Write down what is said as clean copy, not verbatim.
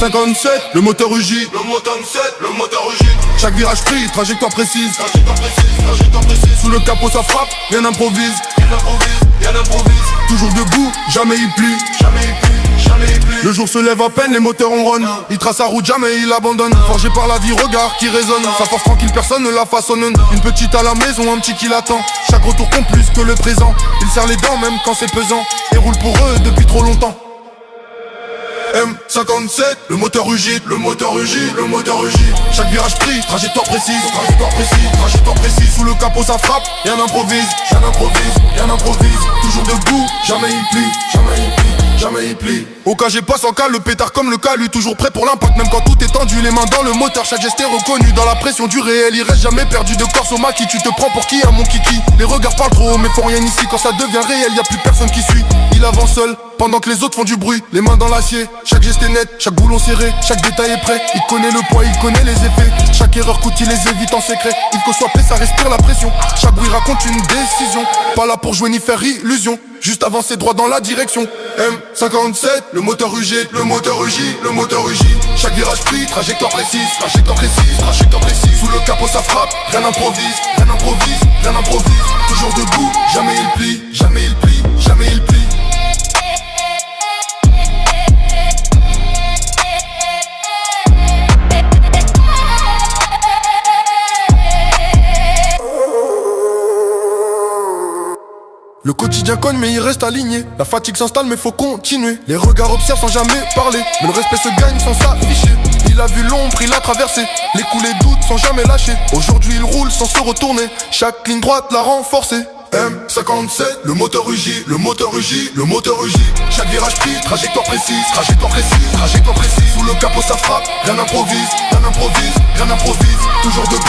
M57, le moteur rugit. Le moteur rugit. Chaque virage pris, trajectoire précise. Sous le capot ça frappe, rien n'improvise. Toujours debout, jamais il plie. Le jour se lève à peine, les moteurs ronronnent. Il trace sa route, jamais il abandonne. Forgé par la vie, regard qui résonne. Sa force tranquille, personne ne la façonne. Une petite à la maison, un petit qui l'attend. Chaque retour compte plus que le présent. Il serre les dents même quand c'est pesant. Et roule pour eux depuis trop longtemps. M57, le moteur rugit. Chaque virage pris, trajectoire précise. Sous le capot ça frappe, rien n'improvise. Toujours debout, jamais il plie. Au cas j'ai pas sans cas, le pétard comme le calu. Toujours prêt pour l'impact, même quand tout est tendu. Les mains dans le moteur, chaque geste est reconnu. Dans la pression du réel, il reste jamais perdu de corse au maquis. Tu te prends pour qui, à mon kiki? Les regards parlent trop haut, mais font rien ici. Quand ça devient réel, y a plus personne qui suit. Il avance seul, pendant que les autres font du bruit. Les mains dans l'acier, chaque geste est net, chaque boulon serré, chaque détail est prêt. Il connaît le poids, il connaît les effets. Chaque erreur coûte, il les évite en secret. Il faut soit paix, ça respire la pression. Chaque bruit raconte une décision. Pas là pour jouer ni faire illusion, juste avancer droit dans la direction. M57, le moteur rugit. Chaque virage pris, trajectoire précise. Sous le capot ça frappe, rien n'improvise. Toujours debout, jamais il plie. Le quotidien cogne mais il reste aligné. La fatigue s'installe mais faut continuer. Les regards observent sans jamais parler, mais le respect se gagne sans s'afficher. Il a vu l'ombre, il a traversé les coups, les doutes sans jamais lâcher. Aujourd'hui il roule sans se retourner. Chaque ligne droite l'a renforcé. M57, le moteur rugit. Chaque virage pris, trajectoire précise. Sous le capot ça frappe, rien n'improvise. Toujours debout,